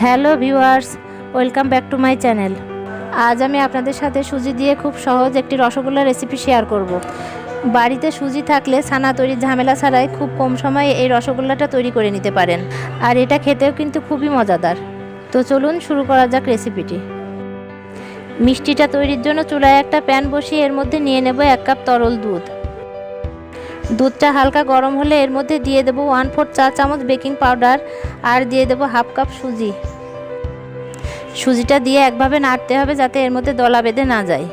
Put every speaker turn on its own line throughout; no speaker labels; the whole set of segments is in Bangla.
Hello viewers, welcome back to my channel. আজ আমি আপনাদের সাথে সুজি দিয়ে খুব সহজ একটি রসগোল্লা রেসিপি শেয়ার করব। বাড়িতে সুজি থাকলে ছানা তৈরির ঝামেলা ছাড়াই খুব কম সময়ে এই রসগোল্লাটা তৈরি করে নিতে পারেন, আর এটা খেতেও কিন্তু খুবই মজাদার। তো চলুন শুরু করা যাক রেসিপিটি। মিষ্টিটা তৈরির জন্য চুলায় একটা প্যান বসিয়ে এর মধ্যে নিয়ে নেব 1 কাপ তরল দুধ। দুধটা হালকা গরম হলে এর মধ্যে দিয়ে দেব 1/4 চা চামচ বেকিং পাউডার আর দিয়ে দেব 1/2 কাপ সুজি। সুজিটা দিয়ে একভাবে নাড়তে হবে যাতে এর মধ্যে দলা বেঁধে না যায়।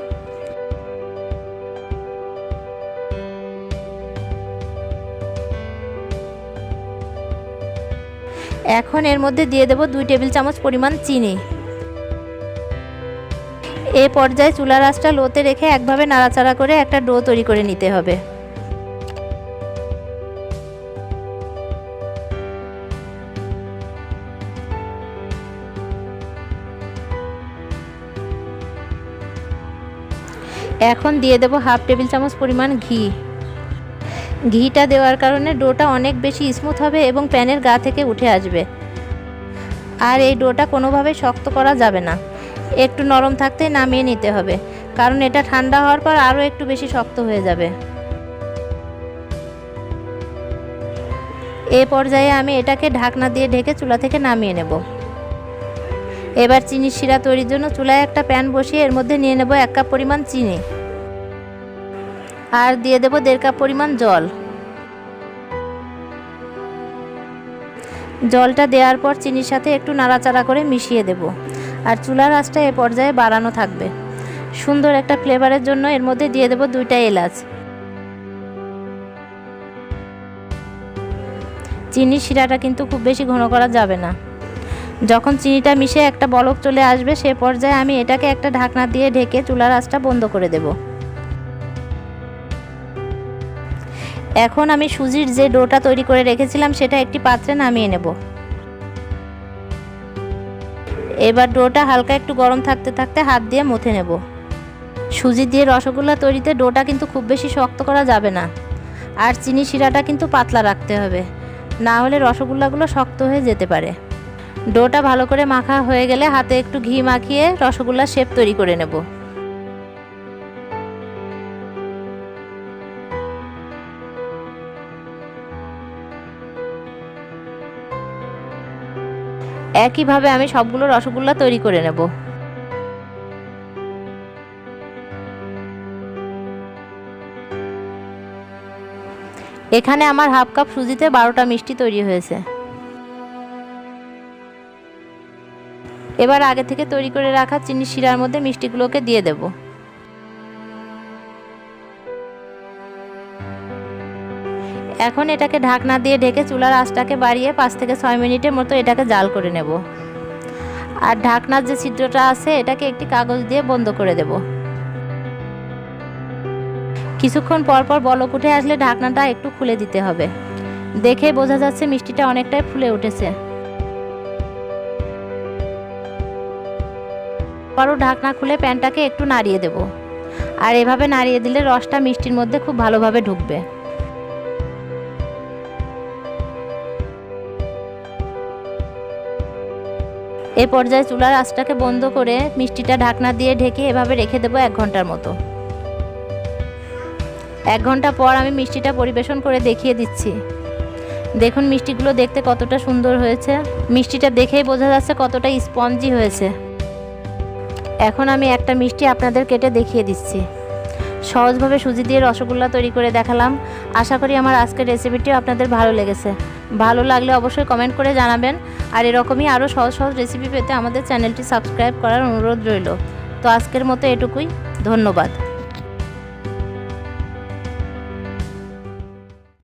এখন এর মধ্যে দিয়ে দেব 2 টেবিল চামচ পরিমাণ চিনি। এই পর্যায়ে চুলার আঁচটা লোতে রেখে একভাবে নাড়াচাড়া করে একটা ডো তৈরি করে নিতে হবে। এখন দিয়ে দেব 1/2 টেবিল চামচ পরিমাণ ঘি। ঘিটা দেওয়ার কারণে ডোটা অনেক বেশি স্মুথ হবে এবং প্যানের গা থেকে উঠে আসবে। আর এই ডোটা কোনোভাবে শক্ত করা যাবে না, একটু নরম থাকতে নামিয়ে নিতে হবে, কারণ এটা ঠান্ডা হওয়ার পর আরও একটু বেশি শক্ত হয়ে যাবে। এই পর্যায়ে আমি এটাকে ঢাকনা দিয়ে ঢেকে চুলা থেকে নামিয়ে নেব। এবার চিনির শিরা তৈরির জন্য চুলায় একটা প্যান বসিয়ে এর মধ্যে নিয়ে নেব 1 কাপ পরিমাণ চিনি আর দিয়ে দেব 1.5 কাপ পরিমাণ জল। জলটা দেওয়ার পর চিনির সাথে একটু নাড়াচাড়া করে মিশিয়ে দেব, আর চুলার আঁচটা এ পর্যায়ে বাড়ানো থাকবে। সুন্দর একটা ফ্লেভারের জন্য এর মধ্যে দিয়ে দেব 2টা এলাচ। চিনির শিরাটা কিন্তু খুব বেশি ঘন করা যাবে না। যখন চিনিটা মিশে একটা বলক চলে আসবে সে পর্যায়ে আমি এটাকে একটা ঢাকনা দিয়ে ঢেকে চুলার আঁচটা বন্ধ করে দেব। এখন আমি সুজির যে ডোটা তৈরি করে রেখেছিলাম সেটা একটি পাত্রে নামিয়ে নেব। এবার ডোটা হালকা একটু গরম থাকতে থাকতে হাত দিয়ে মথে নেব। সুজি দিয়ে রসগোল্লা তৈরিতে ডোটা কিন্তু খুব বেশি শক্ত করা যাবে না, আর চিনি শিরাটা কিন্তু পাতলা রাখতে হবে, না হলে রসগোল্লাগুলো শক্ত হয়ে যেতে পারে। ডোটা ভালো করে মাখা হয়ে গেলে হাতে একটু ঘি মাখিয়ে রসগোল্লার শেপ তৈরি করে নেব। একইভাবে আমি সবগুলো রসগোল্লা তৈরি করে নেব। এখানে আমার 1/2 কাপ সুজিতে 12টা মিষ্টি তৈরি হয়েছে। এবার আগে থেকে তৈরি করে রাখা চিনি শিরার মধ্যে মিষ্টিগুলোকে দিয়ে দেব। এখন এটাকে ঢাকনা দিয়ে ঢেকে চুলার আঁচটাকে বাড়িয়ে 5 থেকে 6 মিনিটের মতো এটাকে জাল করে নেব। আর ঢাকনার যে ছিদ্রটা আছে এটাকে একটি কাগজ দিয়ে বন্ধ করে দেব। কিছুক্ষণ পর পর বলক উঠে আসলে ঢাকনাটা একটু খুলে দিতে হবে। দেখে বোঝা যাচ্ছে মিষ্টিটা অনেকটাই ফুলে উঠেছে। আবারও ঢাকনা খুলে প্যানটাকে একটু নাড়িয়ে দেব, আর এভাবে নাড়িয়ে দিলে রসটা মিষ্টির মধ্যে খুব ভালোভাবে ঢুকবে। এ পর্যায়ে চুলার আঁচটাকে বন্ধ করে মিষ্টিটা ঢাকনা দিয়ে ঢেকে এভাবে রেখে দেব 1 ঘন্টার মতো। 1 ঘন্টা পর আমি মিষ্টিটা পরিবেশন করে দেখিয়ে দিচ্ছি। দেখুন মিষ্টিগুলো দেখতে কতটা সুন্দর হয়েছে। মিষ্টিটা দেখেই বোঝা যাচ্ছে কতটা স্পঞ্জি হয়েছে। এখন আমি একটা মিষ্টি আপনাদের কেটে দেখিয়ে দিচ্ছি। সহজভাবে সুজি দিয়ে রসগোল্লা তৈরি করে দেখালাম। আশা করি আমার আজকের রেসিপিটিও আপনাদের ভালো লেগেছে। ভালো লাগলে অবশ্যই কমেন্ট করে জানাবেন, আর এরকমই আরও সহজ সহজ রেসিপি পেতে আমাদের চ্যানেলটি সাবস্ক্রাইব করার অনুরোধ রইল। তো আজকের মতো এটুকুই, ধন্যবাদ।